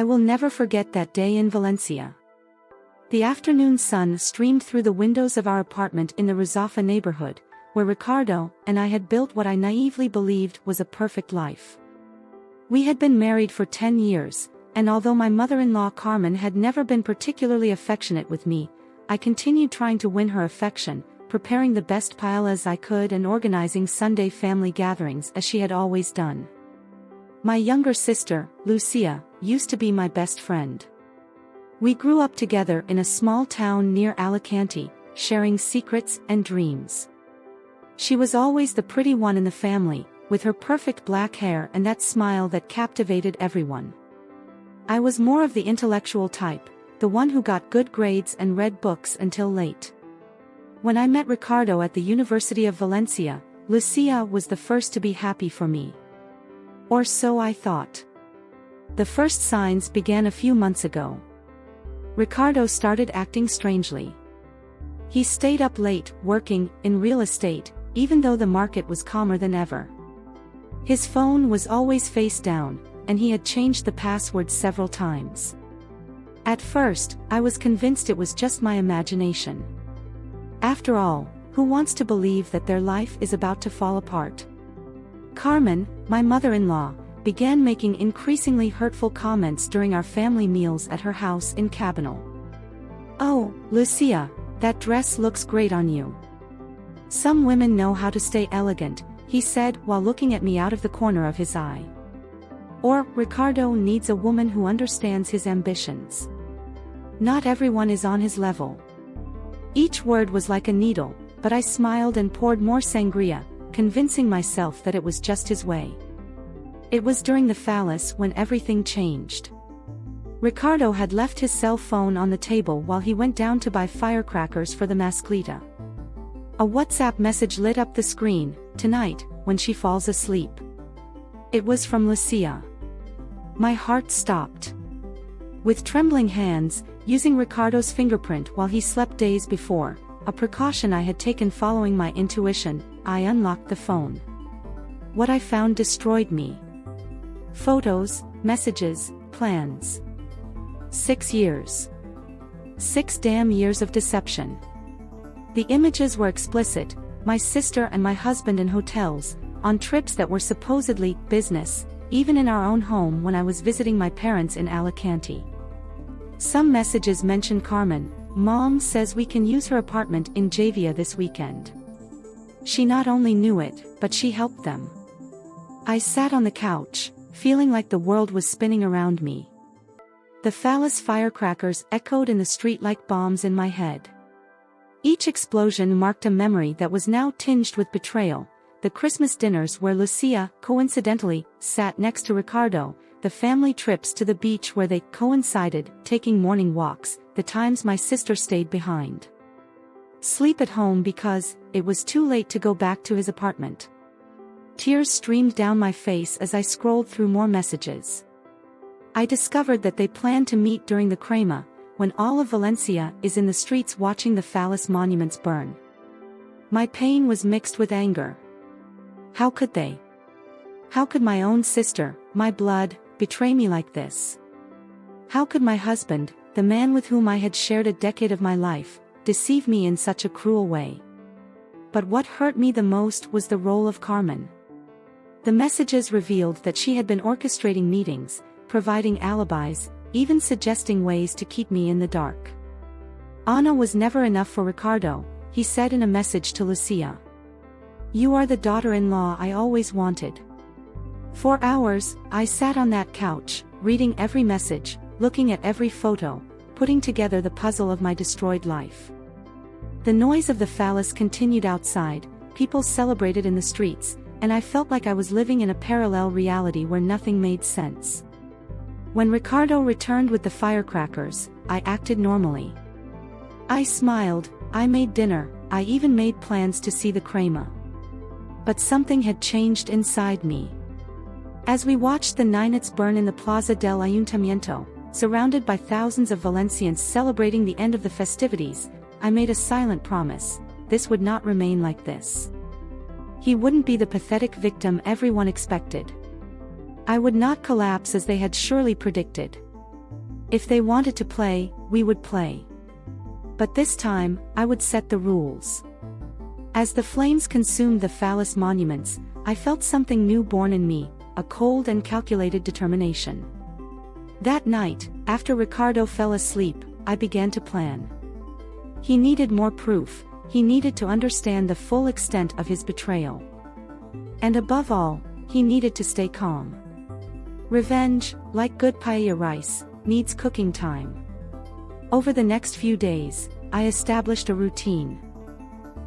I will never forget that day in Valencia. The afternoon sun streamed through the windows of our apartment in the Ruzafa neighborhood, where Ricardo and I had built what I naively believed was a perfect life. We had been married for 10 years, and although my mother-in-law Carmen had never been particularly affectionate with me, I continued trying to win her affection, preparing the best paellas I could and organizing Sunday family gatherings as she had always done. My younger sister, Lucia, used to be my best friend. We grew up together in a small town near Alicante, sharing secrets and dreams. She was always the pretty one in the family, with her perfect black hair and that smile that captivated everyone. I was more of the intellectual type, the one who got good grades and read books until late. When I met Ricardo at the University of Valencia, Lucia was the first to be happy for me. Or so I thought. The first signs began a few months ago. Ricardo started acting strangely. He stayed up late, working in real estate, even though the market was calmer than ever. His phone was always face down, and he had changed the password several times. At first, I was convinced it was just my imagination. After all, who wants to believe that their life is about to fall apart? Carmen, my mother-in-law, began making increasingly hurtful comments during our family meals at her house in Cabanel. "Oh, Lucia, that dress looks great on you. Some women know how to stay elegant," he said while looking at me out of the corner of his eye. Or, "Ricardo needs a woman who understands his ambitions. Not everyone is on his level." Each word was like a needle, but I smiled and poured more sangria, convincing myself that it was just his way. It was during the phallus when everything changed. Ricardo had left his cell phone on the table while he went down to buy firecrackers for the masclita. A WhatsApp message lit up the screen: "Tonight, when she falls asleep." It was from Lucia. My heart stopped. With trembling hands, using Ricardo's fingerprint while he slept days before, a precaution I had taken following my intuition, I unlocked the phone. What I found destroyed me. Photos, messages, plans. 6 years. 6 damn years of deception. The images were explicit: my sister and my husband in hotels, on trips that were supposedly business, even in our own home when I was visiting my parents in Alicante. Some messages mentioned Carmen. "Mom says we can use her apartment in Javia this weekend." She not only knew it, but she helped them. I sat on the couch, feeling like the world was spinning around me. The phallus firecrackers echoed in the street like bombs in my head. Each explosion marked a memory that was now tinged with betrayal: the Christmas dinners where Lucia, coincidentally, sat next to Ricardo, the family trips to the beach where they coincided, taking morning walks, the times my sister stayed behind. Sleep at home because it was too late to go back to his apartment. Tears streamed down my face as I scrolled through more messages. I discovered that they planned to meet during the crema, when all of Valencia is in the streets watching the phallus monuments burn. My pain was mixed with anger. How could they? How could my own sister, my blood, betray me like this? How could my husband, the man with whom I had shared a decade of my life, deceive me in such a cruel way? But what hurt me the most was the role of Carmen. The messages revealed that she had been orchestrating meetings, providing alibis, even suggesting ways to keep me in the dark. "Ana was never enough for Ricardo," he said in a message to Lucia. "You are the daughter-in-law I always wanted." For hours, I sat on that couch, reading every message, looking at every photo, putting together the puzzle of my destroyed life. The noise of the phallus continued outside, people celebrated in the streets, and I felt like I was living in a parallel reality where nothing made sense. When Ricardo returned with the firecrackers, I acted normally. I smiled, I made dinner, I even made plans to see the crema. But something had changed inside me. As we watched the nights burn in the Plaza del Ayuntamiento, surrounded by thousands of Valencians celebrating the end of the festivities, I made a silent promise: this would not remain like this. He wouldn't be the pathetic victim everyone expected. I would not collapse as they had surely predicted. If they wanted to play, we would play. But this time, I would set the rules. As the flames consumed the phallus monuments, I felt something new born in me, a cold and calculated determination. That night, after Ricardo fell asleep, I began to plan. He needed more proof, he needed to understand the full extent of his betrayal. And above all, he needed to stay calm. Revenge, like good paella rice, needs cooking time. Over the next few days, I established a routine.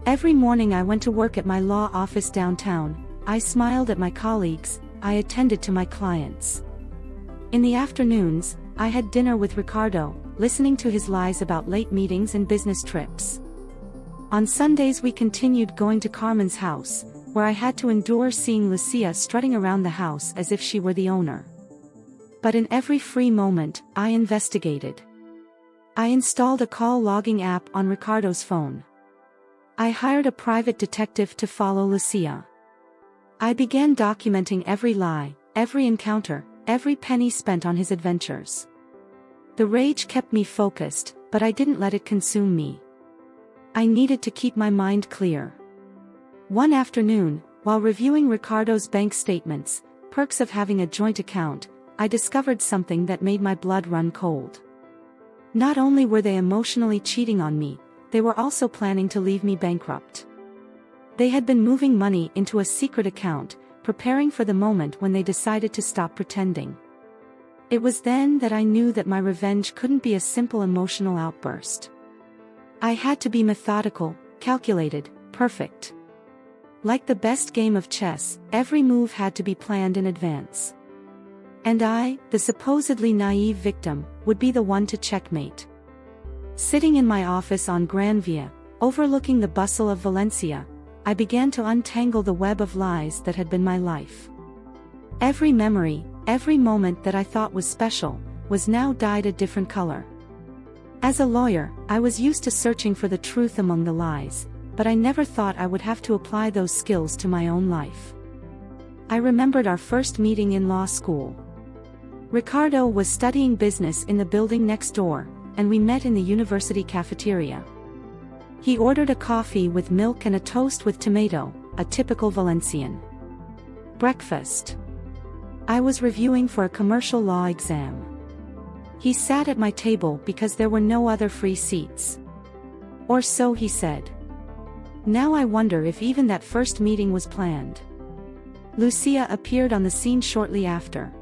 Every morning I went to work at my law office downtown, I smiled at my colleagues, I attended to my clients. In the afternoons, I had dinner with Ricardo, listening to his lies about late meetings and business trips. On Sundays we continued going to Carmen's house, where I had to endure seeing Lucia strutting around the house as if she were the owner. But in every free moment, I investigated. I installed a call logging app on Ricardo's phone. I hired a private detective to follow Lucia. I began documenting every lie, every encounter, every penny spent on his adventures. The rage kept me focused, but I didn't let it consume me. I needed to keep my mind clear. One afternoon, while reviewing Ricardo's bank statements, perks of having a joint account, I discovered something that made my blood run cold. Not only were they emotionally cheating on me, they were also planning to leave me bankrupt. They had been moving money into a secret account, preparing for the moment when they decided to stop pretending. It was then that I knew that my revenge couldn't be a simple emotional outburst. I had to be methodical, calculated, perfect. Like the best game of chess, every move had to be planned in advance. And I, the supposedly naive victim, would be the one to checkmate. Sitting in my office on Gran Via, overlooking the bustle of Valencia, I began to untangle the web of lies that had been my life. Every memory, every moment that I thought was special, was now dyed a different color. As a lawyer, I was used to searching for the truth among the lies, but I never thought I would have to apply those skills to my own life. I remembered our first meeting in law school. Ricardo was studying business in the building next door, and we met in the university cafeteria. He ordered a coffee with milk and a toast with tomato, a typical Valencian. Breakfast. I was reviewing for a commercial law exam. He sat at my table because there were no other free seats. Or so he said. Now I wonder if even that first meeting was planned. Lucia appeared on the scene shortly after.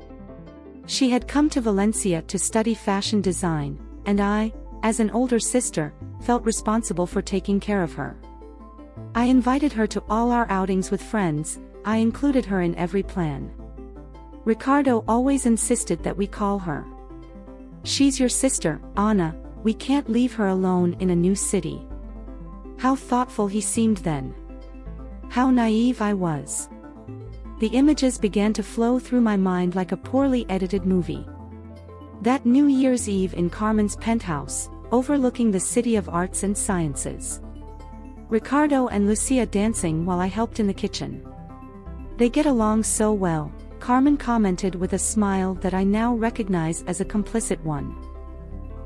She had come to Valencia to study fashion design, and I, as an older sister, felt responsible for taking care of her. I invited her to all our outings with friends, I included her in every plan. Ricardo always insisted that we call her. She's your sister, Anna, we can't leave her alone in a new city. How thoughtful he seemed then. How naive I was. The images began to flow through my mind like a poorly edited movie. That New Year's Eve in Carmen's penthouse, overlooking the city of arts and sciences. Ricardo and Lucia dancing while I helped in the kitchen. They get along so well, Carmen commented with a smile that I now recognize as a complicit one.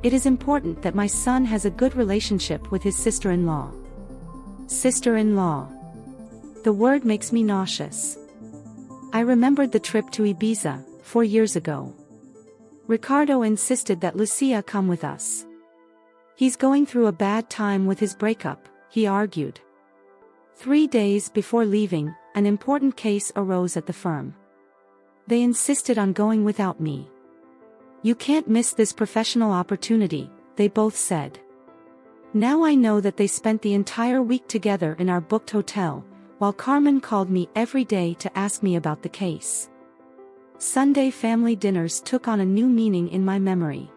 It is important that my son has a good relationship with his sister-in-law. Sister-in-law. The word makes me nauseous. I remembered the trip to Ibiza, 4 years ago. Ricardo insisted that Lucia come with us. He's going through a bad time with his breakup, he argued. 3 days before leaving, an important case arose at the firm. They insisted on going without me. You can't miss this professional opportunity, they both said. Now I know that they spent the entire week together in our booked hotel, while Carmen called me every day to ask me about the case. Sunday family dinners took on a new meaning in my memory.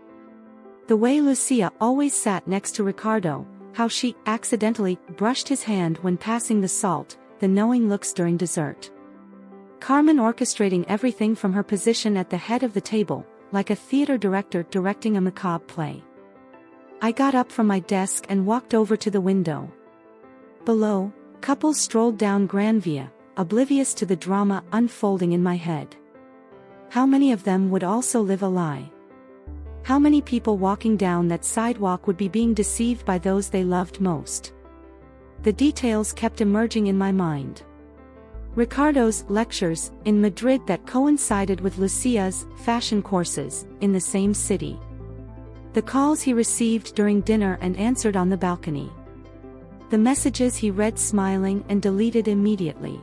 The way Lucia always sat next to Ricardo, how she accidentally brushed his hand when passing the salt, the knowing looks during dessert. Carmen orchestrating everything from her position at the head of the table, like a theater director directing a macabre play. I got up from my desk and walked over to the window. Below, couples strolled down Gran Via, oblivious to the drama unfolding in my head. How many of them would also live a lie? How many people walking down that sidewalk would be being deceived by those they loved most? The details kept emerging in my mind. Ricardo's lectures in Madrid that coincided with Lucia's fashion courses in the same city. The calls he received during dinner and answered on the balcony. The messages he read smiling and deleted immediately.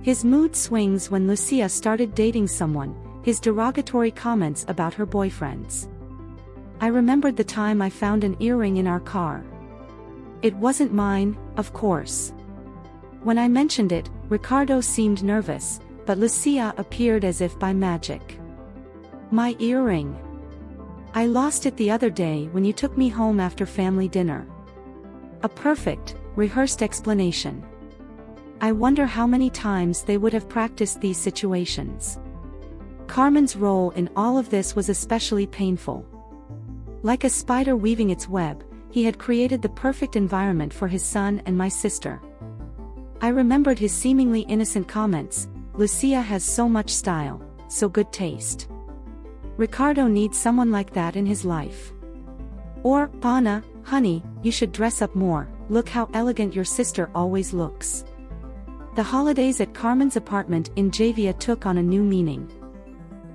His mood swings when Lucia started dating someone, his derogatory comments about her boyfriends. I remembered the time I found an earring in our car. It wasn't mine, of course. When I mentioned it, Ricardo seemed nervous, but Lucia appeared as if by magic. My earring. I lost it the other day when you took me home after family dinner. A perfect, rehearsed explanation. I wonder how many times they would have practiced these situations. Carmen's role in all of this was especially painful. Like a spider weaving its web, he had created the perfect environment for his son and my sister. I remembered his seemingly innocent comments, "Lucia has so much style, so good taste. Ricardo needs someone like that in his life." Or, "Pana, honey, you should dress up more, look how elegant your sister always looks." The holidays at Carmen's apartment in Javia took on a new meaning.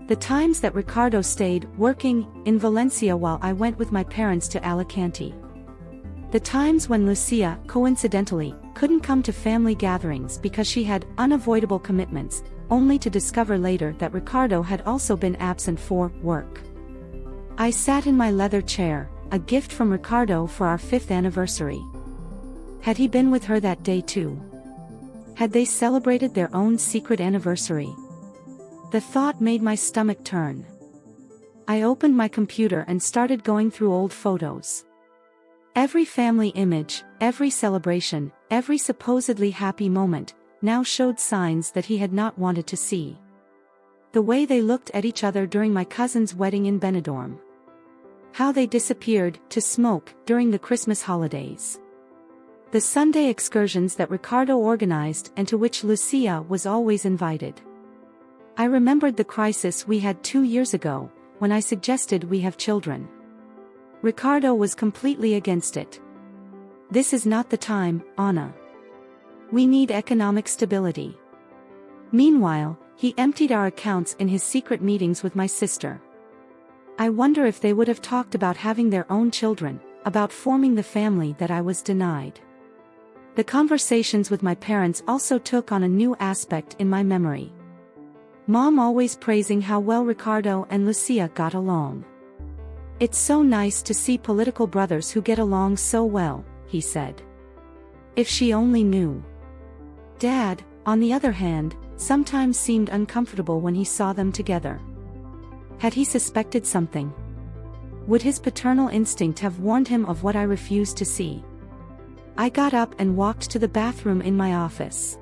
The times that Ricardo stayed working in Valencia while I went with my parents to Alicante. The times when Lucia, coincidentally, couldn't come to family gatherings because she had unavoidable commitments, only to discover later that Ricardo had also been absent for work. I sat in my leather chair, a gift from Ricardo for our 5th anniversary. Had he been with her that day too? Had they celebrated their own secret anniversary? The thought made my stomach turn. I opened my computer and started going through old photos. Every family image, every celebration, every supposedly happy moment, now showed signs that he had not wanted to see. The way they looked at each other during my cousin's wedding in Benidorm. How they disappeared to smoke during the Christmas holidays. The Sunday excursions that Ricardo organized and to which Lucia was always invited. I remembered the crisis we had 2 years ago, when I suggested we have children. Ricardo was completely against it. "This is not the time, Anna. We need economic stability." Meanwhile, he emptied our accounts in his secret meetings with my sister. I wonder if they would have talked about having their own children, about forming the family that I was denied. The conversations with my parents also took on a new aspect in my memory. Mom always praising how well Ricardo and Lucia got along. "It's so nice to see political brothers who get along so well," he said. If she only knew. Dad, on the other hand, sometimes seemed uncomfortable when he saw them together. Had he suspected something? Would his paternal instinct have warned him of what I refused to see? I got up and walked to the bathroom in my office.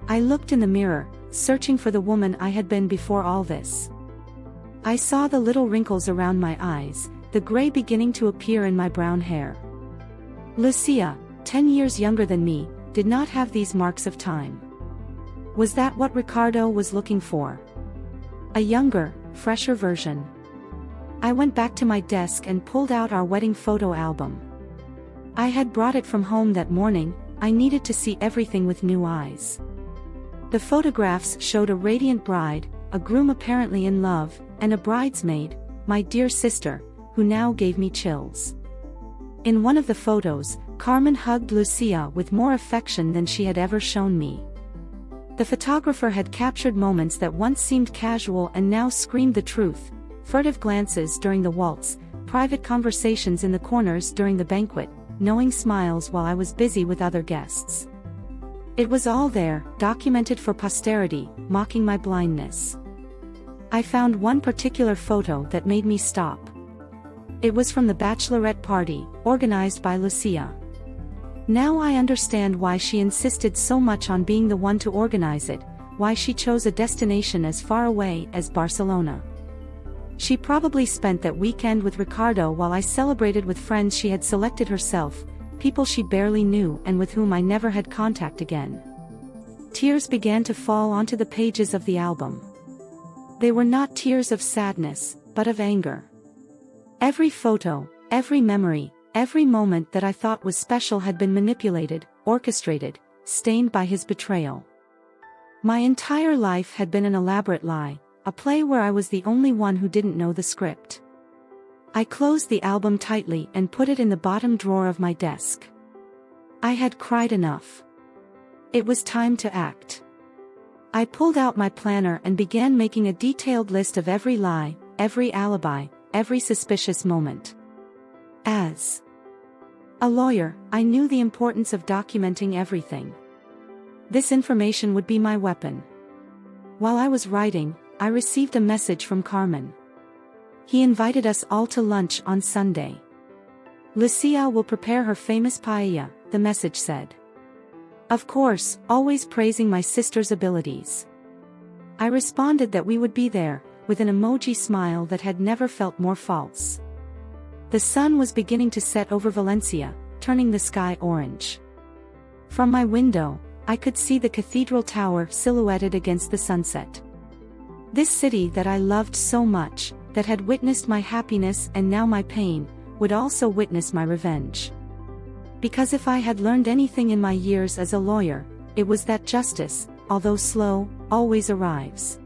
I looked in the mirror, searching for the woman I had been before all this. I saw the little wrinkles around my eyes, the gray beginning to appear in my brown hair. Lucia, 10 years younger than me, did not have these marks of time. Was that what Ricardo was looking for? A younger, fresher version. I went back to my desk and pulled out our wedding photo album. I had brought it from home that morning. I needed to see everything with new eyes. The photographs showed a radiant bride, a groom apparently in love, and a bridesmaid, my dear sister, who now gave me chills. In one of the photos, Carmen hugged Lucia with more affection than she had ever shown me. The photographer had captured moments that once seemed casual and now screamed the truth: furtive glances during the waltz, private conversations in the corners during the banquet, knowing smiles while I was busy with other guests. It was all there, documented for posterity, mocking my blindness. I found one particular photo that made me stop. It was from the bachelorette party, organized by Lucia. Now I understand why she insisted so much on being the one to organize it, why she chose a destination as far away as Barcelona. She probably spent that weekend with Ricardo while I celebrated with friends she had selected herself, people she barely knew and with whom I never had contact again. Tears began to fall onto the pages of the album. They were not tears of sadness, but of anger. Every photo, every memory, every moment that I thought was special had been manipulated, orchestrated, stained by his betrayal. My entire life had been an elaborate lie, a play where I was the only one who didn't know the script. I closed the album tightly and put it in the bottom drawer of my desk. I had cried enough. It was time to act. I pulled out my planner and began making a detailed list of every lie, every alibi, every suspicious moment. As a lawyer, I knew the importance of documenting everything. This information would be my weapon. While I was writing, I received a message from Carmen. He invited us all to lunch on Sunday. Lucia will prepare her famous paella, the message said. Of course, always praising my sister's abilities. I responded that we would be there, with an emoji smile that had never felt more false. The sun was beginning to set over Valencia, turning the sky orange. From my window, I could see the cathedral tower silhouetted against the sunset. This city that I loved so much, that had witnessed my happiness and now my pain, would also witness my revenge. Because if I had learned anything in my years as a lawyer, it was that justice, although slow, always arrives.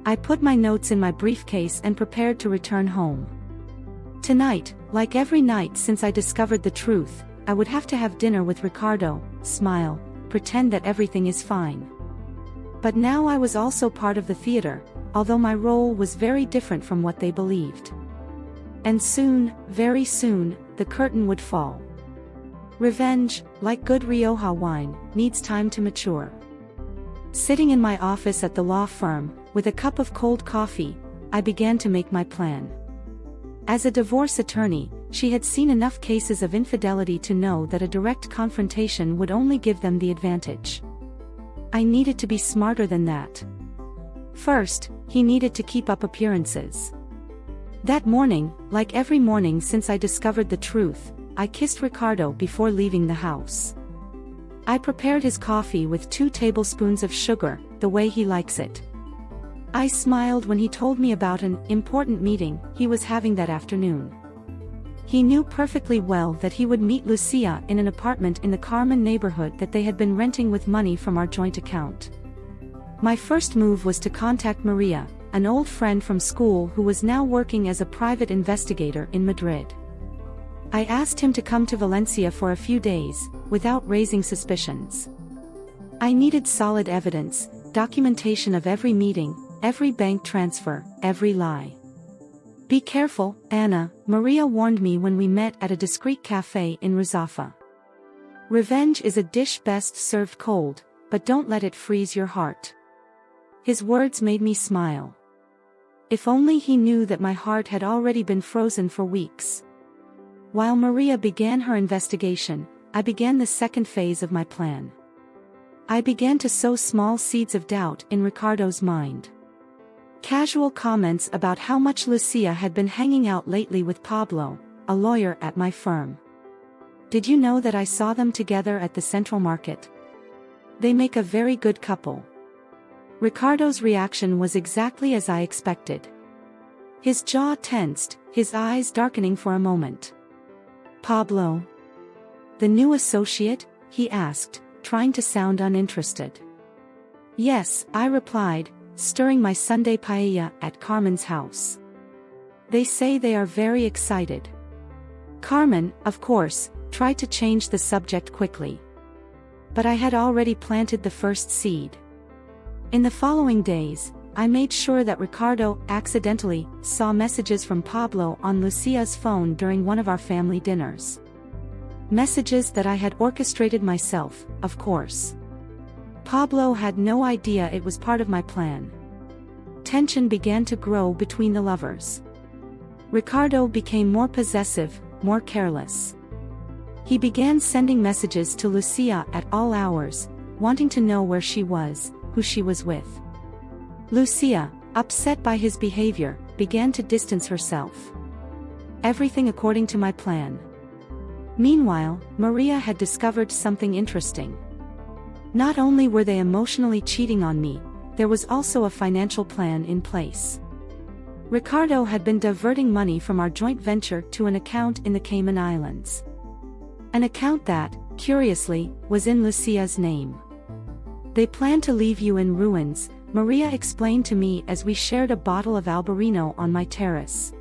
I put my notes in my briefcase and prepared to return home. Tonight, like every night since I discovered the truth, I would have to have dinner with Ricardo, smile, pretend that everything is fine. But now I was also part of the theater, although my role was very different from what they believed. And soon, very soon, the curtain would fall. Revenge, like good Rioja wine, needs time to mature. Sitting in my office at the law firm, with a cup of cold coffee, I began to make my plan. As a divorce attorney, she had seen enough cases of infidelity to know that a direct confrontation would only give them the advantage. I needed to be smarter than that. First, he needed to keep up appearances. That morning, like every morning since I discovered the truth, I kissed Ricardo before leaving the house. I prepared his coffee with 2 tablespoons of sugar, the way he likes it. I smiled when he told me about an important meeting he was having that afternoon. He knew perfectly well that he would meet Lucia in an apartment in the Carmen neighborhood that they had been renting with money from our joint account. My first move was to contact Maria, an old friend from school who was now working as a private investigator in Madrid. I asked him to come to Valencia for a few days, without raising suspicions. I needed solid evidence, documentation of every meeting, every bank transfer, every lie. Be careful, Anna, Maria warned me when we met at a discreet cafe in Ruzafa. Revenge is a dish best served cold, but don't let it freeze your heart. His words made me smile. If only he knew that my heart had already been frozen for weeks. While Maria began her investigation, I began the second phase of my plan. I began to sow small seeds of doubt in Ricardo's mind. Casual comments about how much Lucia had been hanging out lately with Pablo, a lawyer at my firm. Did you know that I saw them together at the Central Market? They make a very good couple. Ricardo's reaction was exactly as I expected. His jaw tensed, his eyes darkening for a moment. Pablo? The new associate? He asked, trying to sound uninterested. Yes, I replied, stirring my Sunday paella at Carmen's house. They say they are very excited. Carmen, of course, tried to change the subject quickly. But I had already planted the first seed. In the following days, I made sure that Ricardo accidentally saw messages from Pablo on Lucia's phone during one of our family dinners. Messages that I had orchestrated myself, of course. Pablo had no idea it was part of my plan. Tension began to grow between the lovers. Ricardo became more possessive, more careless. He began sending messages to Lucia at all hours, wanting to know where she was, who she was with. Lucia, upset by his behavior, began to distance herself. Everything according to my plan. Meanwhile, Maria had discovered something interesting. Not only were they emotionally cheating on me, there was also a financial plan in place. Ricardo had been diverting money from our joint venture to an account in the Cayman Islands. An account that, curiously, was in Lucia's name. "They plan to leave you in ruins," Maria explained to me as we shared a bottle of Albarino on my terrace.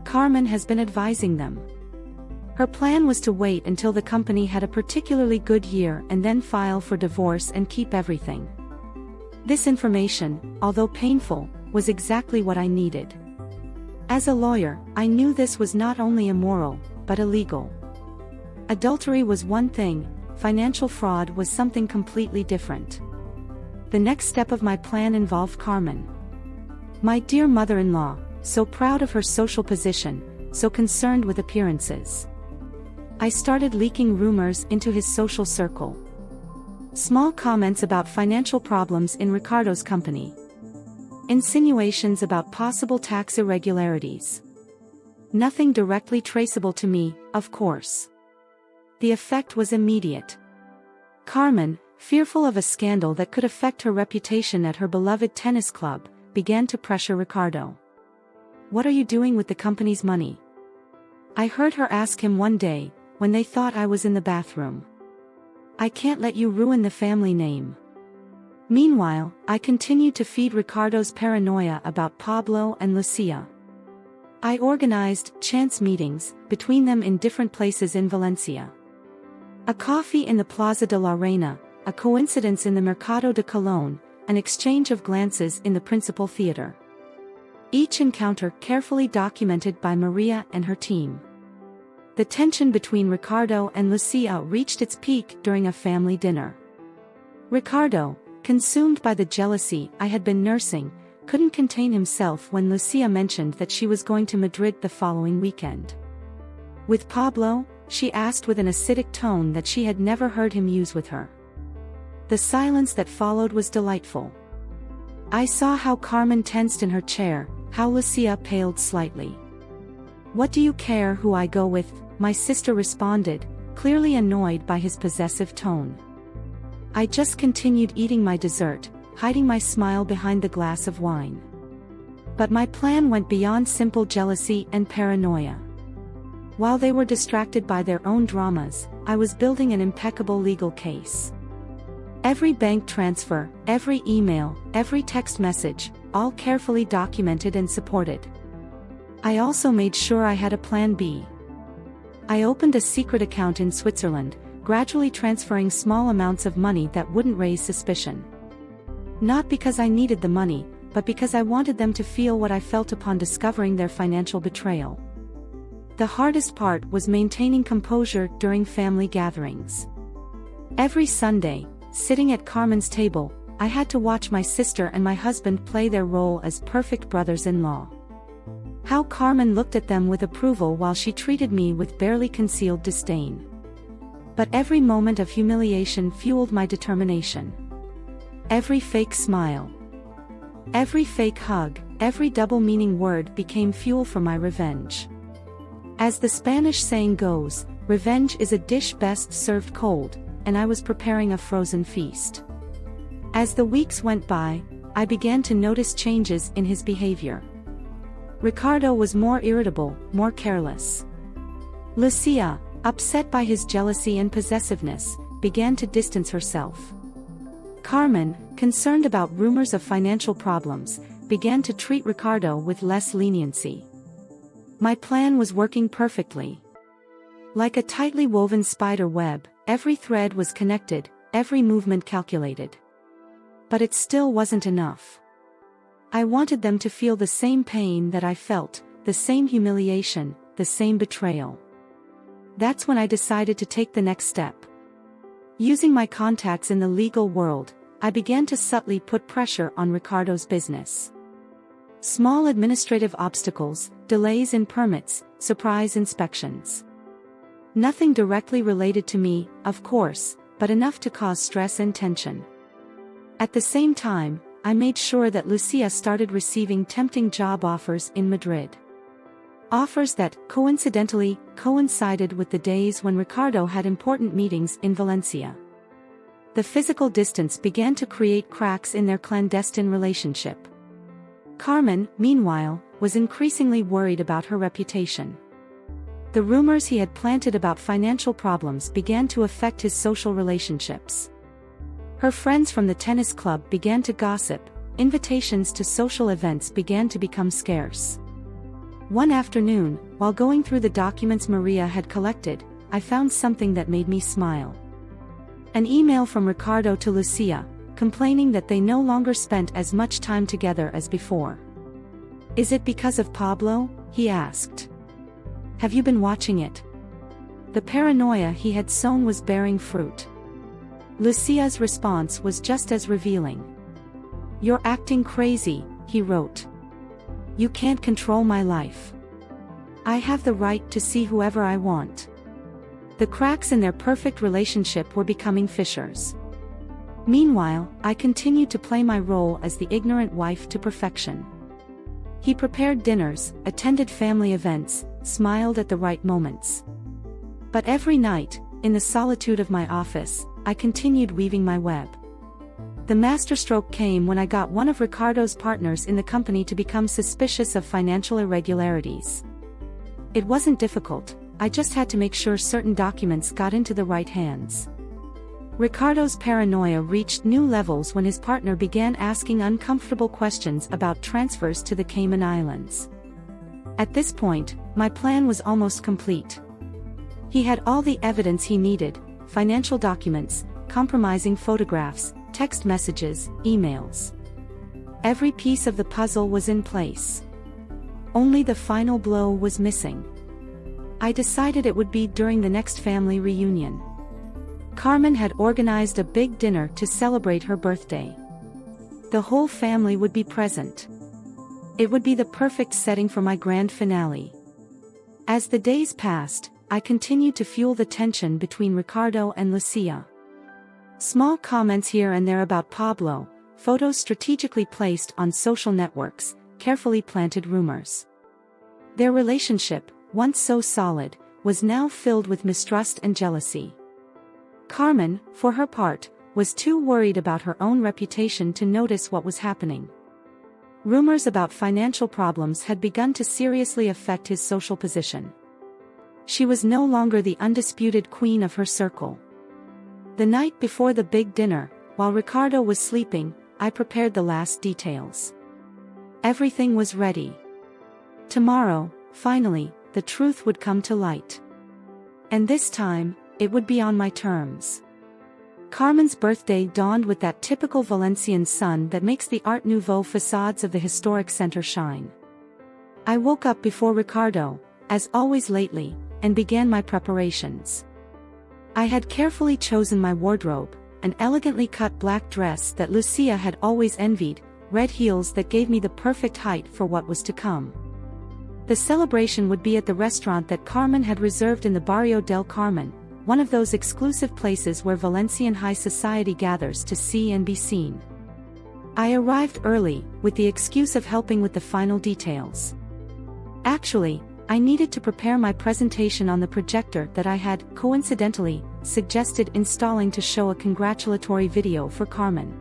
"Carmen has been advising them. Her plan was to wait until the company had a particularly good year and then file for divorce and keep everything." This information, although painful, was exactly what I needed. As a lawyer, I knew this was not only immoral, but illegal. Adultery was one thing, financial fraud was something completely different. The next step of my plan involved Carmen. My dear mother-in-law, so proud of her social position, so concerned with appearances. I started leaking rumors into his social circle. Small comments about financial problems in Ricardo's company. Insinuations about possible tax irregularities. Nothing directly traceable to me, of course. The effect was immediate. Carmen, fearful of a scandal that could affect her reputation at her beloved tennis club, began to pressure Ricardo. "What are you doing with the company's money?" I heard her ask him one day, when they thought I was in the bathroom. "I can't let you ruin the family name." Meanwhile, I continued to feed Ricardo's paranoia about Pablo and Lucia. I organized chance meetings between them in different places in Valencia. A coffee in the Plaza de la Reina, a coincidence in the Mercado de Colón, an exchange of glances in the Principal Theater. Each encounter carefully documented by Maria and her team. The tension between Ricardo and Lucia reached its peak during a family dinner. Ricardo, consumed by the jealousy I had been nursing, couldn't contain himself when Lucia mentioned that she was going to Madrid the following weekend. With Pablo, she asked with an acidic tone that she had never heard him use with her. The silence that followed was delightful. I saw how Carmen tensed in her chair, how Lucia paled slightly. "What do you care who I go with?" my sister responded, clearly annoyed by his possessive tone. I just continued eating my dessert, hiding my smile behind the glass of wine. But my plan went beyond simple jealousy and paranoia. While they were distracted by their own dramas, I was building an impeccable legal case. Every bank transfer, every email, every text message, all carefully documented and supported. I also made sure I had a plan B. I opened a secret account in Switzerland, gradually transferring small amounts of money that wouldn't raise suspicion. Not because I needed the money, but because I wanted them to feel what I felt upon discovering their financial betrayal. The hardest part was maintaining composure during family gatherings. Every Sunday, sitting at Carmen's table, I had to watch my sister and my husband play their role as perfect brothers-in-law. How Carmen looked at them with approval while she treated me with barely concealed disdain. But every moment of humiliation fueled my determination. Every fake smile, every fake hug, every double-meaning word became fuel for my revenge. As the Spanish saying goes, revenge is a dish best served cold, and I was preparing a frozen feast. As the weeks went by, I began to notice changes in his behavior. Ricardo was more irritable, more careless. Lucia, upset by his jealousy and possessiveness, began to distance herself. Carmen, concerned about rumors of financial problems, began to treat Ricardo with less leniency. My plan was working perfectly. Like a tightly woven spider web, every thread was connected, every movement calculated. But it still wasn't enough. I wanted them to feel the same pain that I felt, the same humiliation, the same betrayal. That's when I decided to take the next step. Using my contacts in the legal world, I began to subtly put pressure on Ricardo's business. Small administrative obstacles, delays in permits, surprise inspections. Nothing directly related to me, of course, but enough to cause stress and tension. At the same time, I made sure that Lucia started receiving tempting job offers in Madrid. Offers that, coincidentally, coincided with the days when Ricardo had important meetings in Valencia. The physical distance began to create cracks in their clandestine relationship. Carmen, meanwhile, was increasingly worried about her reputation. The rumors he had planted about financial problems began to affect his social relationships. Her friends from the tennis club began to gossip, invitations to social events began to become scarce. One afternoon, while going through the documents Maria had collected, I found something that made me smile. An email from Ricardo to Lucia, complaining that they no longer spent as much time together as before. "Is it because of Pablo?" he asked. "Have you been watching it?" The paranoia he had sown was bearing fruit. Lucia's response was just as revealing. "You're acting crazy," he wrote. "You can't control my life. I have the right to see whoever I want." The cracks in their perfect relationship were becoming fissures. Meanwhile, I continued to play my role as the ignorant wife to perfection. He prepared dinners, attended family events, smiled at the right moments. But every night, in the solitude of my office, I continued weaving my web. The masterstroke came when I got one of Ricardo's partners in the company to become suspicious of financial irregularities. It wasn't difficult, I just had to make sure certain documents got into the right hands. Ricardo's paranoia reached new levels when his partner began asking uncomfortable questions about transfers to the Cayman Islands. At this point, my plan was almost complete. He had all the evidence he needed: financial documents, compromising photographs, text messages, emails. Every piece of the puzzle was in place. Only the final blow was missing. I decided it would be during the next family reunion. Carmen had organized a big dinner to celebrate her birthday. The whole family would be present. It would be the perfect setting for my grand finale. As the days passed, I continued to fuel the tension between Ricardo and Lucia. Small comments here and there about Pablo, photos strategically placed on social networks, carefully planted rumors. Their relationship, once so solid, was now filled with mistrust and jealousy. Carmen, for her part, was too worried about her own reputation to notice what was happening. Rumors about financial problems had begun to seriously affect his social position. She was no longer the undisputed queen of her circle. The night before the big dinner, while Ricardo was sleeping, I prepared the last details. Everything was ready. Tomorrow, finally, the truth would come to light. And this time, it would be on my terms. Carmen's birthday dawned with that typical Valencian sun that makes the Art Nouveau facades of the historic center shine. I woke up before Ricardo, as always lately, and began my preparations. I had carefully chosen my wardrobe, an elegantly cut black dress that Lucia had always envied, red heels that gave me the perfect height for what was to come. The celebration would be at the restaurant that Carmen had reserved in the Barrio del Carmen, one of those exclusive places where Valencian high society gathers to see and be seen. I arrived early, with the excuse of helping with the final details. Actually, I needed to prepare my presentation on the projector that I had, coincidentally, suggested installing to show a congratulatory video for Carmen.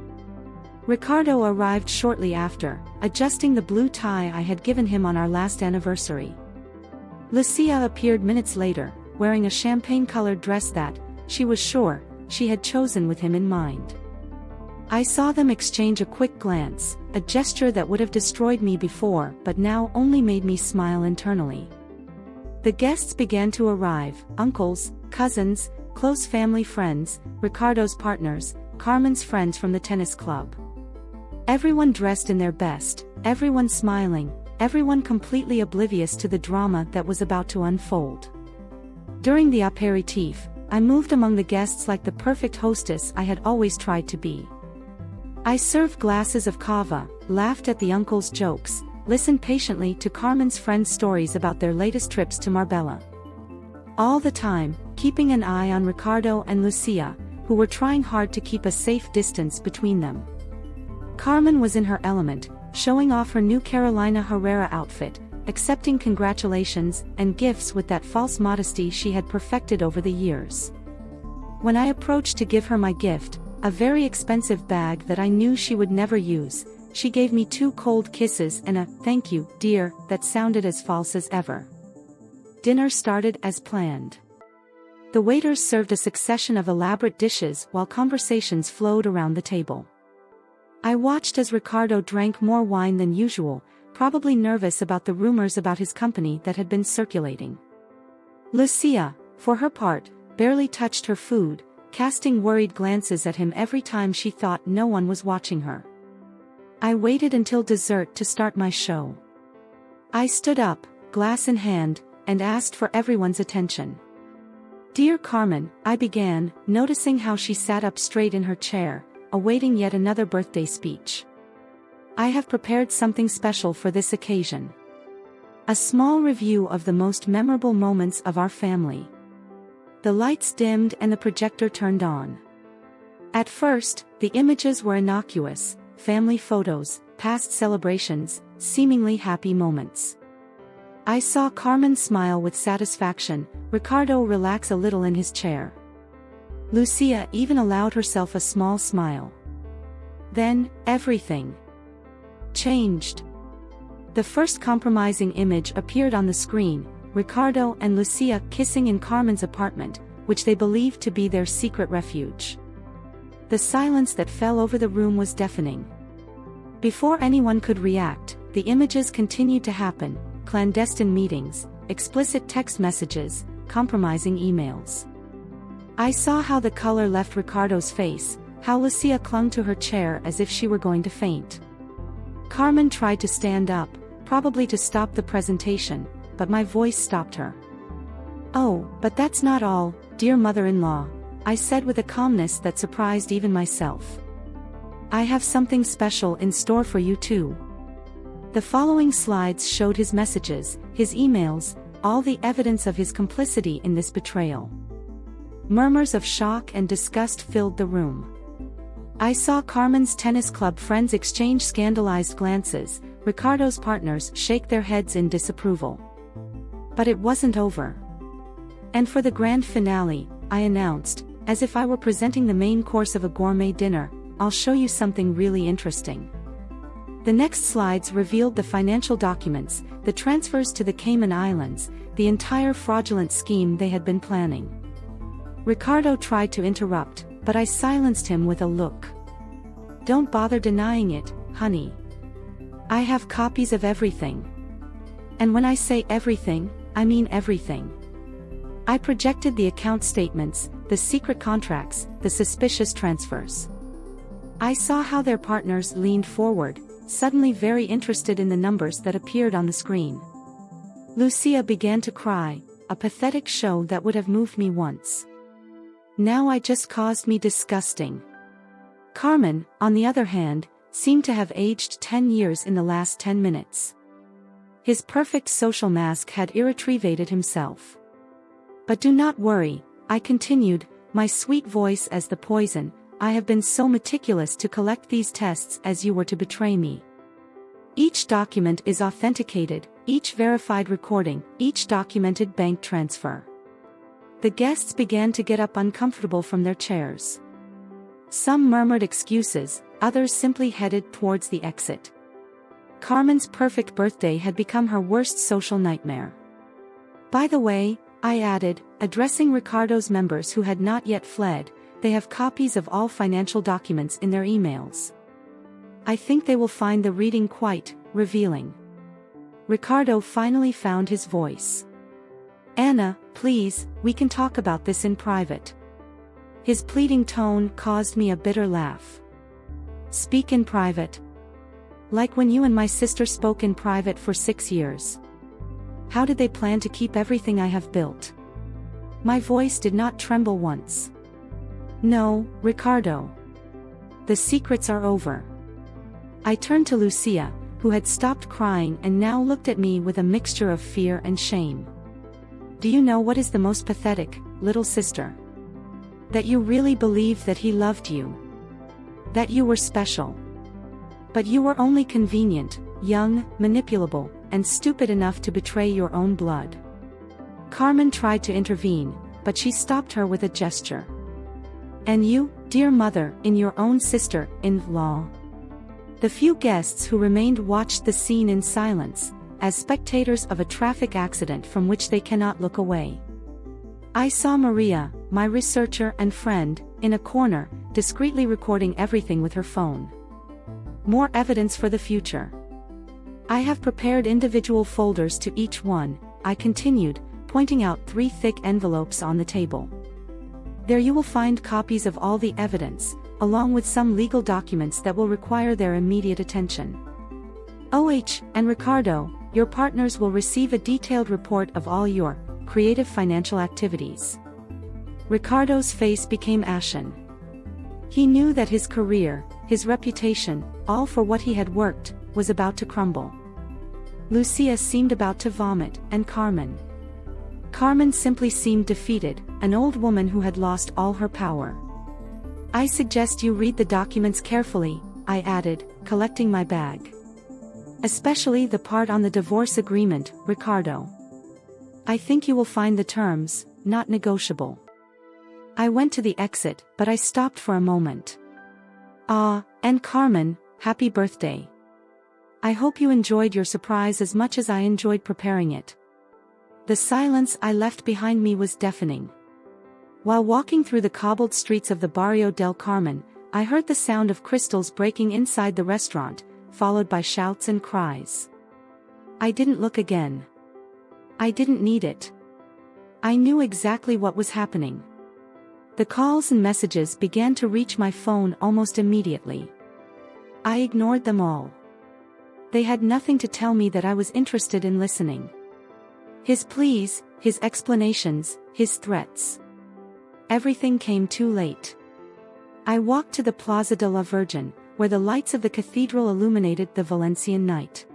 Ricardo arrived shortly after, adjusting the blue tie I had given him on our last anniversary. Lucia appeared minutes later, wearing a champagne-colored dress that, she was sure, she had chosen with him in mind. I saw them exchange a quick glance, a gesture that would have destroyed me before but now only made me smile internally. The guests began to arrive: uncles, cousins, close family friends, Ricardo's partners, Carmen's friends from the tennis club. Everyone dressed in their best, everyone smiling, everyone completely oblivious to the drama that was about to unfold. During the aperitif, I moved among the guests like the perfect hostess I had always tried to be. I served glasses of cava, laughed at the uncles' jokes, listened patiently to Carmen's friends' stories about their latest trips to Marbella. All the time, keeping an eye on Ricardo and Lucia, who were trying hard to keep a safe distance between them. Carmen was in her element, showing off her new Carolina Herrera outfit, accepting congratulations and gifts with that false modesty she had perfected over the years. When I approached to give her my gift, a very expensive bag that I knew she would never use, she gave me 2 cold kisses and a "thank you, dear" that sounded as false as ever. Dinner started as planned. The waiters served a succession of elaborate dishes while conversations flowed around the table. I watched as Ricardo drank more wine than usual, probably nervous about the rumors about his company that had been circulating. Lucia, for her part, barely touched her food, casting worried glances at him every time she thought no one was watching her. I waited until dessert to start my show. I stood up, glass in hand, and asked for everyone's attention. "Dear Carmen," I began, noticing how she sat up straight in her chair, awaiting yet another birthday speech. "I have prepared something special for this occasion. A small review of the most memorable moments of our family." The lights dimmed and the projector turned on. At first, the images were innocuous: family photos, past celebrations, seemingly happy moments. I saw Carmen smile with satisfaction, Ricardo relax a little in his chair. Lucia even allowed herself a small smile. Then, everything changed. The first compromising image appeared on the screen: Ricardo and Lucia kissing in Carmen's apartment, which they believed to be their secret refuge. The silence that fell over the room was deafening. Before anyone could react, the images continued to happen: clandestine meetings, explicit text messages, compromising emails. I saw how the color left Ricardo's face, how Lucia clung to her chair as if she were going to faint. Carmen tried to stand up, probably to stop the presentation, but my voice stopped her. "Oh, but that's not all, dear mother-in-law," I said with a calmness that surprised even myself. "I have something special in store for you too." The following slides showed his messages, his emails, all the evidence of his complicity in this betrayal. Murmurs of shock and disgust filled the room. I saw Carmen's tennis club friends exchange scandalized glances, Ricardo's partners shake their heads in disapproval. But it wasn't over. And for the grand finale, I announced, as if I were presenting the main course of a gourmet dinner, "I'll show you something really interesting." The next slides revealed the financial documents, the transfers to the Cayman Islands, the entire fraudulent scheme they had been planning. Ricardo tried to interrupt, but I silenced him with a look. "Don't bother denying it, honey. I have copies of everything. And when I say everything, I mean everything." I projected the account statements, the secret contracts, the suspicious transfers. I saw how their partners leaned forward, suddenly very interested in the numbers that appeared on the screen. Lucia began to cry, a pathetic show that would have moved me once. Now it just caused me disgusting. Carmen, on the other hand, seemed to have aged 10 years in the last 10 minutes. His perfect social mask had irretrieved himself. "But do not worry," I continued, my sweet voice as the poison, "I have been so meticulous to collect these tests as you were to betray me. Each document is authenticated, each verified recording, each documented bank transfer." The guests began to get up uncomfortable from their chairs. Some murmured excuses, others simply headed towards the exit. Carmen's perfect birthday had become her worst social nightmare. "By the way," I added, addressing Ricardo's members who had not yet fled, "they have copies of all financial documents in their emails. I think they will find the reading quite revealing." Ricardo finally found his voice. "Anna, please, we can talk about this in private." His pleading tone caused me a bitter laugh. "Speak in private? Like when you and my sister spoke in private for 6 years. How did they plan to keep everything I have built?" My voice did not tremble once. "No, Ricardo. The secrets are over." I turned to Lucia, who had stopped crying and now looked at me with a mixture of fear and shame. "Do you know what is the most pathetic, little sister? That you really believed that he loved you. That you were special. But you were only convenient, young, manipulable, and stupid enough to betray your own blood." Carmen tried to intervene, but she stopped her with a gesture. "And you, dear mother, in your own sister-in-law. The few guests who remained watched the scene in silence, as spectators of a traffic accident from which they cannot look away. I saw Maria, my researcher and friend, in a corner, discreetly recording everything with her phone. More evidence for the future. I have prepared individual folders to each one, I continued, pointing out 3 thick envelopes on the table. There you will find copies of all the evidence, along with some legal documents that will require their immediate attention. OH, and Ricardo, your partners will receive a detailed report of all your creative financial activities. Ricardo's face became ashen. He knew that his career, his reputation, all for what he had worked, was about to crumble. Lucia seemed about to vomit, and Carmen. Carmen simply seemed defeated, an old woman who had lost all her power. I suggest you read the documents carefully, I added, collecting my bag. Especially the part on the divorce agreement, Ricardo. I think you will find the terms not negotiable. I went to the exit, but I stopped for a moment. Ah, and Carmen, happy birthday. I hope you enjoyed your surprise as much as I enjoyed preparing it. The silence I left behind me was deafening. While walking through the cobbled streets of the Barrio del Carmen, I heard the sound of crystals breaking inside the restaurant, followed by shouts and cries. I didn't look again. I didn't need it. I knew exactly what was happening. The calls and messages began to reach my phone almost immediately. I ignored them all. They had nothing to tell me that I was interested in listening. His pleas, his explanations, his threats. Everything came too late. I walked to the Plaza de la Virgen, where the lights of the cathedral illuminated the Valencian night.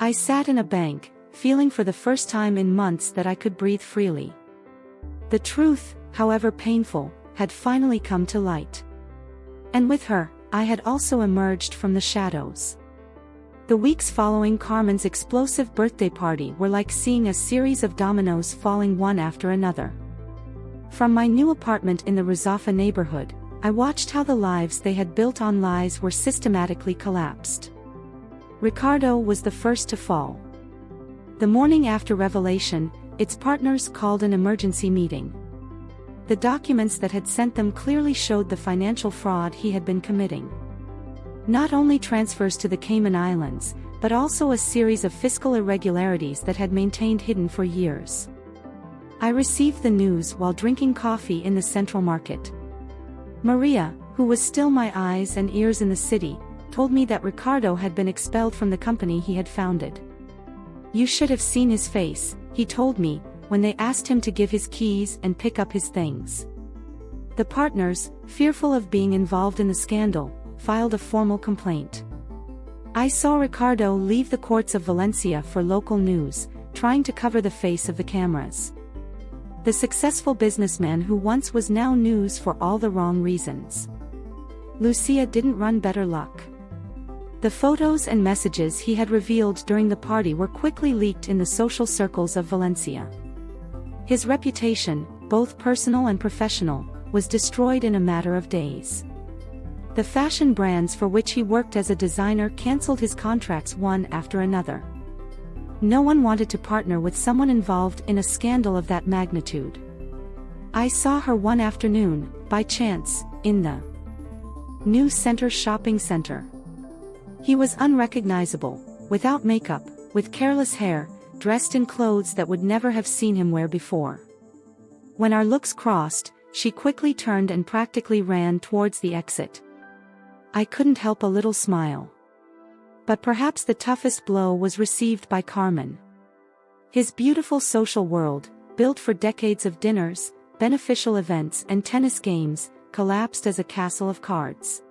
I sat in a bank, feeling for the first time in months that I could breathe freely. The truth, however painful, had finally come to light. And with her, I had also emerged from the shadows. The weeks following Carmen's explosive birthday party were like seeing a series of dominoes falling one after another. From my new apartment in the Ruzafa neighborhood, I watched how the lives they had built on lies were systematically collapsed. Ricardo was the first to fall. The morning after revelation, its partners called an emergency meeting. The documents that had sent them clearly showed the financial fraud he had been committing. Not only transfers to the Cayman Islands, but also a series of fiscal irregularities that had maintained hidden for years. I received the news while drinking coffee in the Central Market. Maria, who was still my eyes and ears in the city, told me that Ricardo had been expelled from the company he had founded. You should have seen his face, he told me, when they asked him to give his keys and pick up his things. The partners, fearful of being involved in the scandal, filed a formal complaint. I saw Ricardo leave the courts of Valencia for local news, trying to cover the face of the cameras. The successful businessman who once was now news for all the wrong reasons. Lucia didn't run better luck. The photos and messages he had revealed during the party were quickly leaked in the social circles of Valencia. His reputation, both personal and professional, was destroyed in a matter of days. The fashion brands for which he worked as a designer cancelled his contracts one after another. No one wanted to partner with someone involved in a scandal of that magnitude. I saw her one afternoon, by chance, in the New Center shopping center. He was unrecognizable, without makeup, with careless hair, dressed in clothes that would never have seen him wear before. When our looks crossed, she quickly turned and practically ran towards the exit. I couldn't help a little smile. But perhaps the toughest blow was received by Carmen. His beautiful social world, built for decades of dinners, beneficial events and tennis games, collapsed as a castle of cards.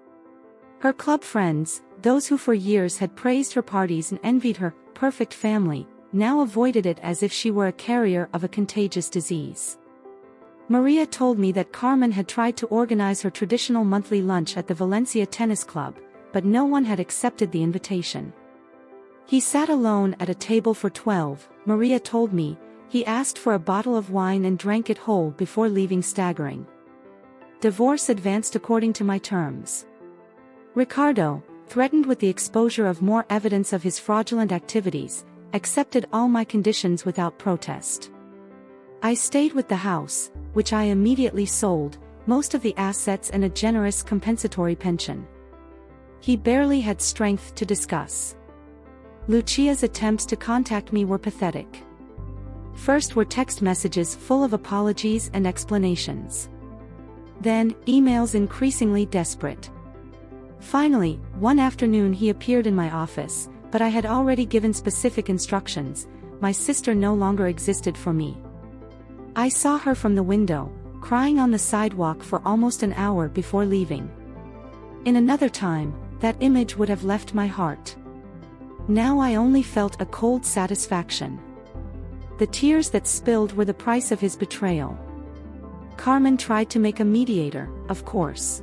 Her club friends, those who for years had praised her parties and envied her perfect family, now avoided it as if she were a carrier of a contagious disease. Maria told me that Carmen had tried to organize her traditional monthly lunch at the Valencia Tennis Club, but no one had accepted the invitation. He sat alone at a table for 12, Maria told me. He asked for a bottle of wine and drank it whole before leaving staggering. Divorce advanced according to my terms. Ricardo, threatened with the exposure of more evidence of his fraudulent activities, accepted all my conditions without protest. I stayed with the house, which I immediately sold, most of the assets and a generous compensatory pension. He barely had strength to discuss. Lucia's attempts to contact me were pathetic. First were text messages full of apologies and explanations. Then, emails increasingly desperate. Finally, one afternoon he appeared in my office, but I had already given specific instructions. My sister no longer existed for me. I saw her from the window, crying on the sidewalk for almost an hour before leaving. In another time, that image would have left my heart. Now I only felt a cold satisfaction. The tears that spilled were the price of his betrayal. Carmen tried to make a mediator, of course.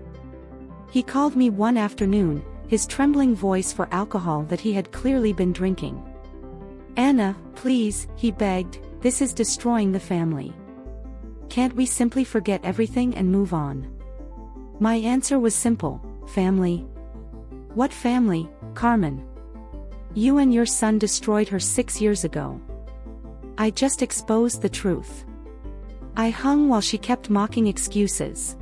He called me one afternoon, his trembling voice for alcohol that he had clearly been drinking. "Anna, please," he begged, "this is destroying the family. Can't we simply forget everything and move on?" My answer was simple: family? What family, Carmen? You and your son destroyed her 6 years ago. I just exposed the truth. I hung while she kept mocking excuses.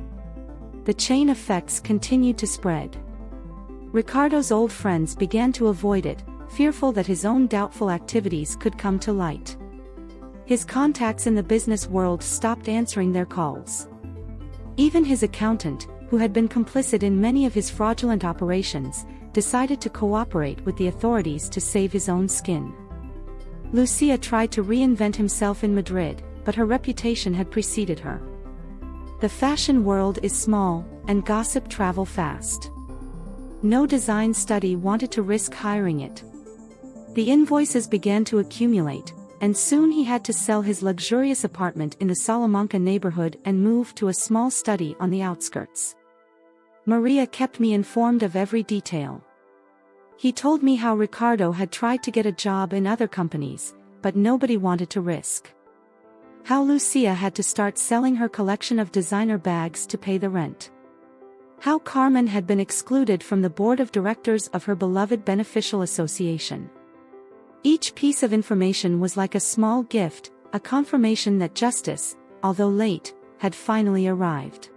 The chain effects continued to spread. Ricardo's old friends began to avoid it, fearful that his own doubtful activities could come to light. His contacts in the business world stopped answering their calls. Even his accountant, who had been complicit in many of his fraudulent operations, decided to cooperate with the authorities to save his own skin. Lucia tried to reinvent himself in Madrid, but her reputation had preceded her. The fashion world is small, and gossip travel fast. No design study wanted to risk hiring it. The invoices began to accumulate, and soon he had to sell his luxurious apartment in the Salamanca neighborhood and move to a small study on the outskirts. Maria kept me informed of every detail. He told me how Ricardo had tried to get a job in other companies, but nobody wanted to risk. How Lucia had to start selling her collection of designer bags to pay the rent. How Carmen had been excluded from the board of directors of her beloved beneficial association. Each piece of information was like a small gift, a confirmation that justice, although late, had finally arrived.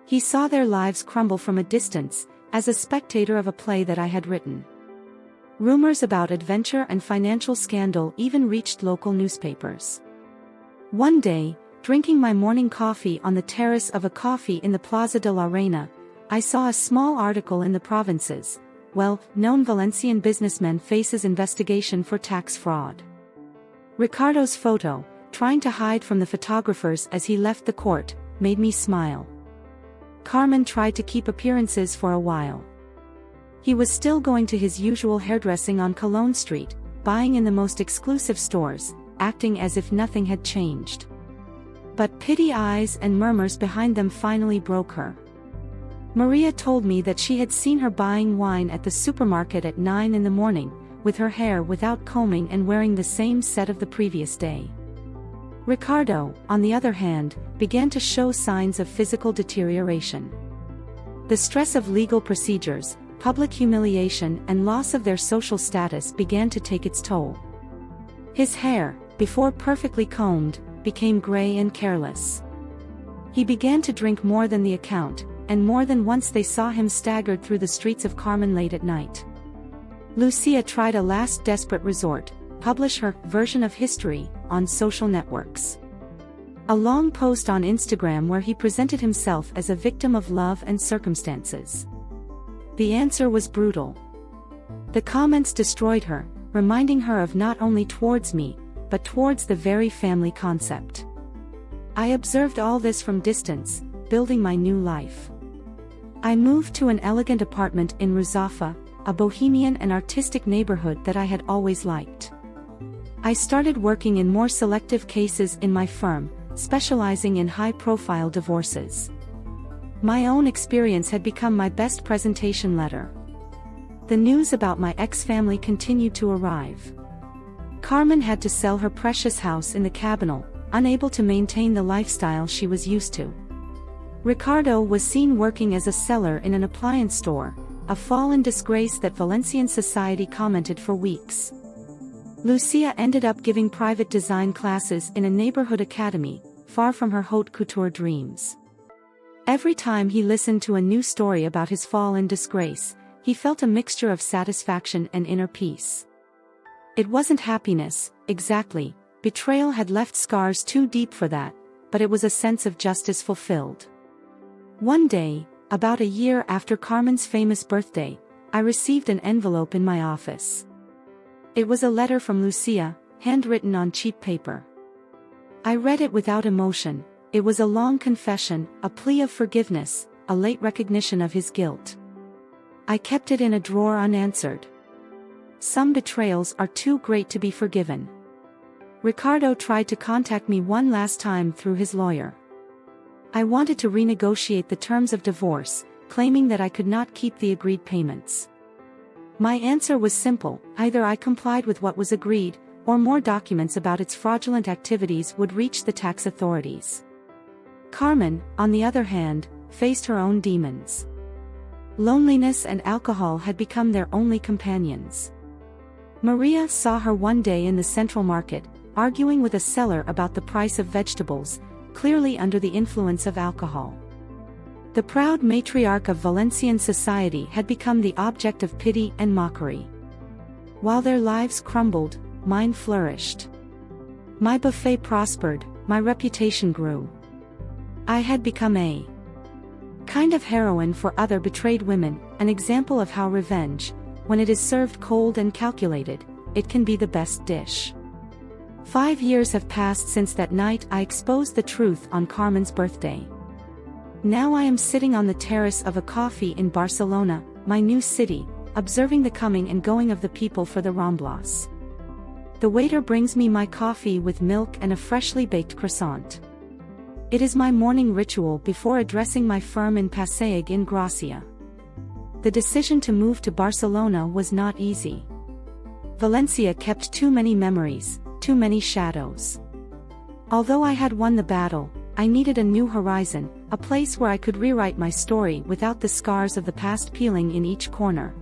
He saw their lives crumble from a distance, as a spectator of a play that I had written. Rumors about adventure and financial scandal even reached local newspapers. One day, drinking my morning coffee on the terrace of a coffee in the Plaza de la Reina, I saw a small article in the Provinces: well-known Valencian businessman faces investigation for tax fraud. Ricardo's photo, trying to hide from the photographers as he left the court, made me smile. Carmen tried to keep appearances for a while. He was still going to his usual hairdressing on Cologne Street, buying in the most exclusive stores, acting as if nothing had changed. But pity eyes and murmurs behind them finally broke her. Maria told me that she had seen her buying wine at the supermarket at 9 in the morning, with her hair without combing and wearing the same set of the previous day. Ricardo, on the other hand, began to show signs of physical deterioration. The stress of legal procedures, public humiliation and loss of their social status began to take its toll. His hair, before perfectly combed, became gray and careless. He began to drink more than the account, and more than once they saw him staggered through the streets of Carmen late at night. Lucia tried a last desperate resort: publish her version of history on social networks. A long post on Instagram where he presented himself as a victim of love and circumstances. The answer was brutal. The comments destroyed her, reminding her of not only towards me, but towards the very family concept. I observed all this from distance, building my new life. I moved to an elegant apartment in Ruzafa, a bohemian and artistic neighborhood that I had always liked. I started working in more selective cases in my firm, specializing in high-profile divorces. My own experience had become my best presentation letter. The news about my ex-family continued to arrive. Carmen had to sell her precious house in the Cabinal, unable to maintain the lifestyle she was used to. Ricardo was seen working as a seller in an appliance store, a fall in disgrace that Valencian society commented for weeks. Lucia ended up giving private design classes in a neighborhood academy, far from her haute couture dreams. Every time he listened to a new story about his fall in disgrace, he felt a mixture of satisfaction and inner peace. It wasn't happiness, exactly, betrayal had left scars too deep for that, but it was a sense of justice fulfilled. One day, about a year after Carmen's famous birthday, I received an envelope in my office. It was a letter from Lucia, handwritten on cheap paper. I read it without emotion. It was a long confession, a plea of forgiveness, a late recognition of his guilt. I kept it in a drawer unanswered. Some betrayals are too great to be forgiven. Ricardo tried to contact me one last time through his lawyer. I wanted to renegotiate the terms of divorce, claiming that I could not keep the agreed payments. My answer was simple: either I complied with what was agreed, or more documents about its fraudulent activities would reach the tax authorities. Carmen, on the other hand, faced her own demons. Loneliness and alcohol had become their only companions. Maria saw her one day in the Central Market, arguing with a seller about the price of vegetables, clearly under the influence of alcohol. The proud matriarch of Valencian society had become the object of pity and mockery. While their lives crumbled, mine flourished. My buffet prospered, my reputation grew. I had become a kind of heroine for other betrayed women, an example of how revenge, when it is served cold and calculated, it can be the best dish. 5 years have passed since that night I exposed the truth on Carmen's birthday. Now I am sitting on the terrace of a coffee in Barcelona, my new city, observing the coming and going of the people for the Ramblas. The waiter brings me my coffee with milk and a freshly baked croissant. It is my morning ritual before addressing my firm in Passeig in Gracia. The decision to move to Barcelona was not easy. Valencia kept too many memories, too many shadows. Although I had won the battle, I needed a new horizon, a place where I could rewrite my story without the scars of the past peeling in each corner.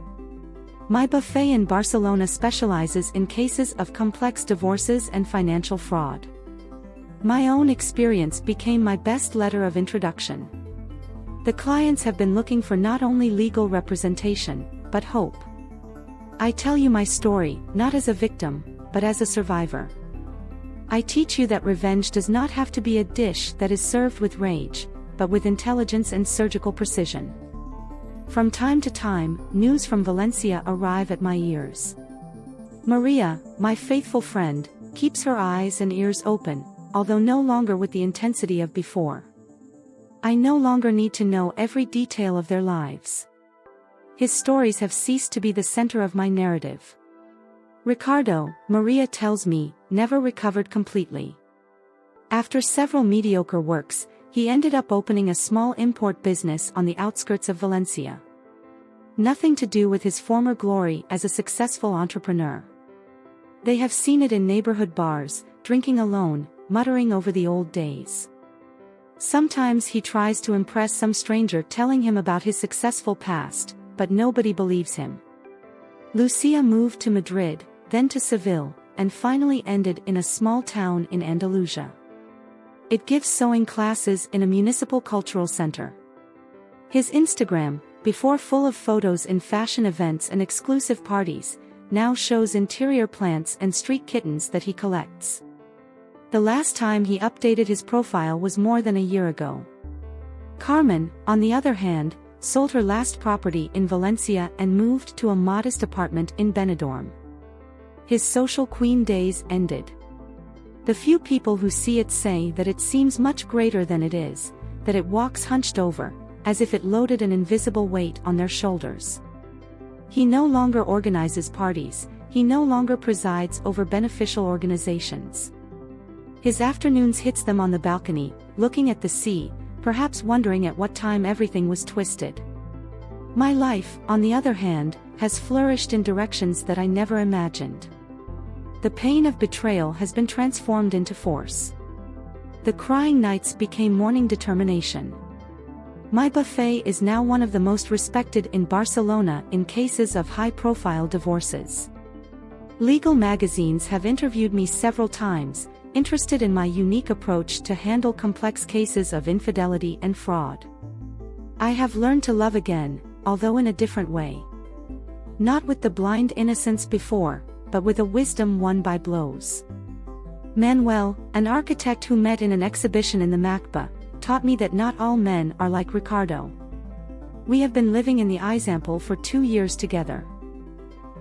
My buffet in Barcelona specializes in cases of complex divorces and financial fraud. My own experience became my best letter of introduction. The clients have been looking for not only legal representation, but hope. I tell you my story, not as a victim, but as a survivor. I teach you that revenge does not have to be a dish that is served with rage, but with intelligence and surgical precision. From time to time, news from Valencia arrive at my ears. Maria, my faithful friend, keeps her eyes and ears open, although no longer with the intensity of before. I no longer need to know every detail of their lives. His stories have ceased to be the center of my narrative. Ricardo, Maria tells me, never recovered completely. After several mediocre works, he ended up opening a small import business on the outskirts of Valencia. Nothing to do with his former glory as a successful entrepreneur. They have seen it in neighborhood bars, drinking alone, muttering over the old days. Sometimes he tries to impress some stranger telling him about his successful past, but nobody believes him. Lucia moved to Madrid, then to Seville, and finally ended in a small town in Andalusia. It gives sewing classes in a municipal cultural center. His Instagram, before full of photos in fashion events and exclusive parties, now shows interior plants and street kittens that he collects. The last time he updated his profile was more than a year ago. Carmen, on the other hand, sold her last property in Valencia and moved to a modest apartment in Benidorm. His social queen days ended. The few people who see it say that it seems much greater than it is, that it walks hunched over, as if it loaded an invisible weight on their shoulders. He no longer organizes parties, he no longer presides over beneficial organizations. His afternoons hits them on the balcony, looking at the sea, perhaps wondering at what time everything was twisted. My life, on the other hand, has flourished in directions that I never imagined. The pain of betrayal has been transformed into force. The crying nights became morning determination. My buffet is now one of the most respected in Barcelona in cases of high-profile divorces. Legal magazines have interviewed me several times, interested in my unique approach to handle complex cases of infidelity and fraud. I have learned to love again, although in a different way. Not with the blind innocence before, but with a wisdom won by blows. Manuel, an architect who met in an exhibition in the MACBA, taught me that not all men are like Ricardo. We have been living in the Eixample for 2 years together.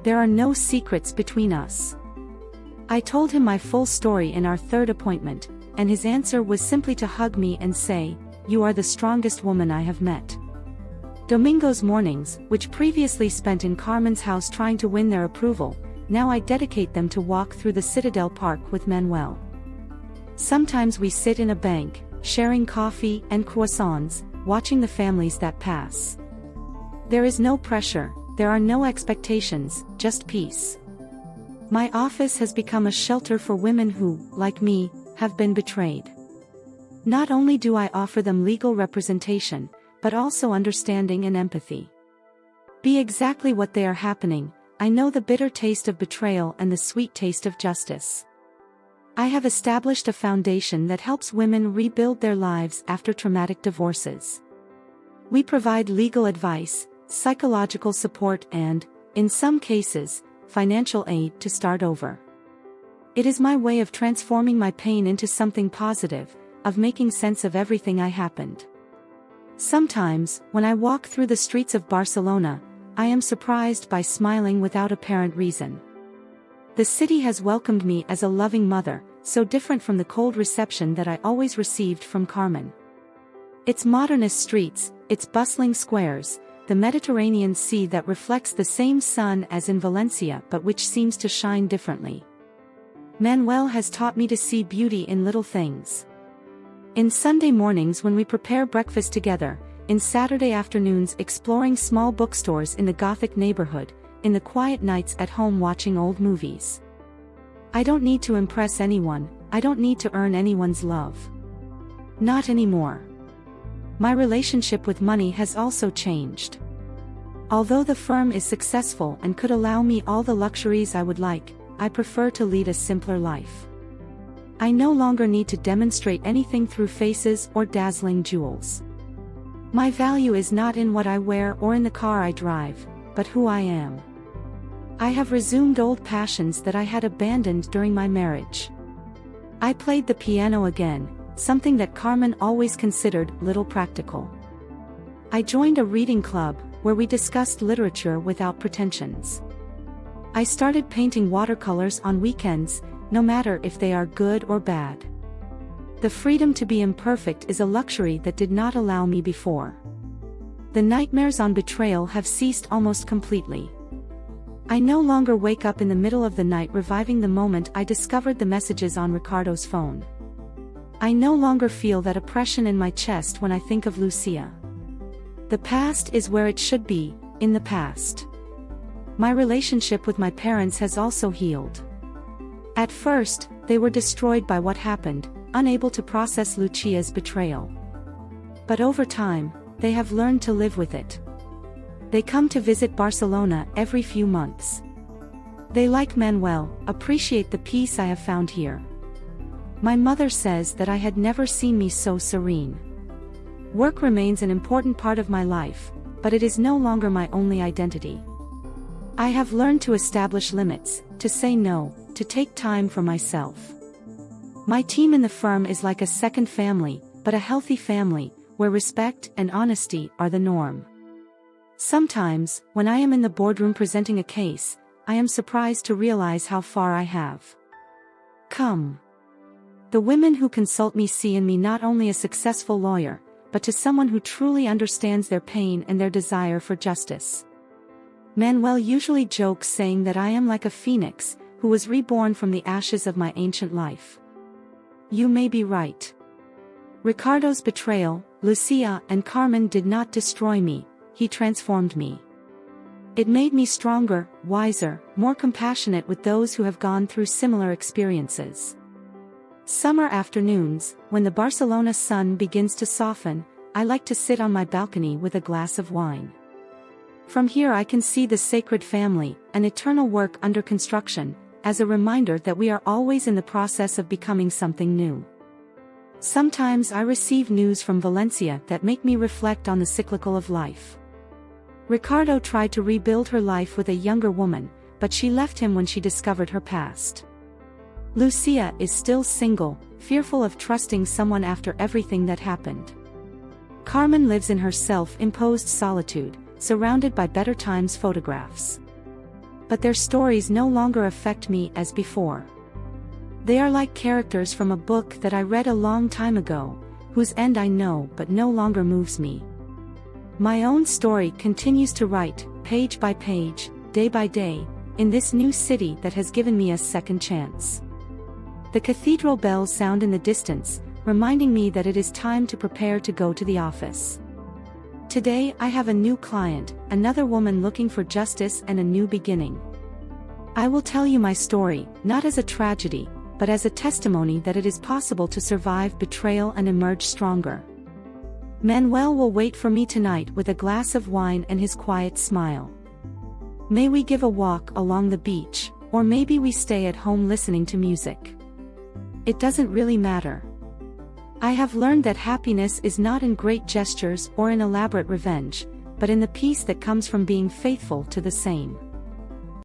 There are no secrets between us. I told him my full story in our third appointment, and his answer was simply to hug me and say, "You are the strongest woman I have met." Domingo's mornings, which previously spent in Carmen's house trying to win their approval, now I dedicate them to walk through the Citadel Park with Manuel. Sometimes we sit in a bank, sharing coffee and croissants, watching the families that pass. There is no pressure, there are no expectations, just peace. My office has become a shelter for women who, like me, have been betrayed. Not only do I offer them legal representation, but also understanding and empathy. Be exactly what they are happening, I know the bitter taste of betrayal and the sweet taste of justice. I have established a foundation that helps women rebuild their lives after traumatic divorces. We provide legal advice, psychological support and, in some cases, financial aid to start over. It is my way of transforming my pain into something positive, of making sense of everything I happened. Sometimes, when I walk through the streets of Barcelona, I am surprised by smiling without apparent reason. The city has welcomed me as a loving mother, so different from the cold reception that I always received from Carmen. Its modernist streets, its bustling squares, the Mediterranean Sea that reflects the same sun as in Valencia but which seems to shine differently. Manuel has taught me to see beauty in little things. In Sunday mornings when we prepare breakfast together, in Saturday afternoons exploring small bookstores in the Gothic neighborhood, in the quiet nights at home watching old movies. I don't need to impress anyone, I don't need to earn anyone's love. Not anymore. My relationship with money has also changed. Although the firm is successful and could allow me all the luxuries I would like, I prefer to lead a simpler life. I no longer need to demonstrate anything through faces or dazzling jewels. My value is not in what I wear or in the car I drive, but who I am. I have resumed old passions that I had abandoned during my marriage. I played the piano again, something that Carmen always considered little practical. I joined a reading club, where we discussed literature without pretensions. I started painting watercolors on weekends, no matter if they are good or bad. The freedom to be imperfect is a luxury that did not allow me before. The nightmares on betrayal have ceased almost completely. I no longer wake up in the middle of the night reviving the moment I discovered the messages on Ricardo's phone. I no longer feel that oppression in my chest when I think of Lucia. The past is where it should be, in the past. My relationship with my parents has also healed. At first, they were destroyed by what happened, unable to process Lucia's betrayal. But over time, they have learned to live with it. They come to visit Barcelona every few months. They like Manuel, appreciate the peace I have found here. My mother says that I had never seen me so serene. Work remains an important part of my life, but it is no longer my only identity. I have learned to establish limits, to say no, to take time for myself. My team in the firm is like a second family, but a healthy family, where respect and honesty are the norm. Sometimes, when I am in the boardroom presenting a case, I am surprised to realize how far I have come. The women who consult me see in me not only a successful lawyer, but to someone who truly understands their pain and their desire for justice. Manuel usually jokes saying that I am like a phoenix, who was reborn from the ashes of my ancient life. You may be right. Ricardo's betrayal, Lucia and Carmen did not destroy me, he transformed me. It made me stronger, wiser, more compassionate with those who have gone through similar experiences. Summer afternoons, when the Barcelona sun begins to soften, I like to sit on my balcony with a glass of wine. From here I can see the Sacred Family, an eternal work under construction, as a reminder that we are always in the process of becoming something new. Sometimes I receive news from Valencia that make me reflect on the cyclical of life. Ricardo tried to rebuild her life with a younger woman, but she left him when she discovered her past. Lucia is still single, fearful of trusting someone after everything that happened. Carmen lives in her self-imposed solitude, surrounded by better times photographs. But their stories no longer affect me as before. They are like characters from a book that I read a long time ago, whose end I know but no longer moves me. My own story continues to write, page by page, day by day, in this new city that has given me a second chance. The cathedral bells sound in the distance, reminding me that it is time to prepare to go to the office. Today I have a new client, another woman looking for justice and a new beginning. I will tell you my story, not as a tragedy, but as a testimony that it is possible to survive betrayal and emerge stronger. Manuel will wait for me tonight with a glass of wine and his quiet smile. May we give a walk along the beach, or maybe we stay at home listening to music. It doesn't really matter. I have learned that happiness is not in great gestures or in elaborate revenge, but in the peace that comes from being faithful to the same.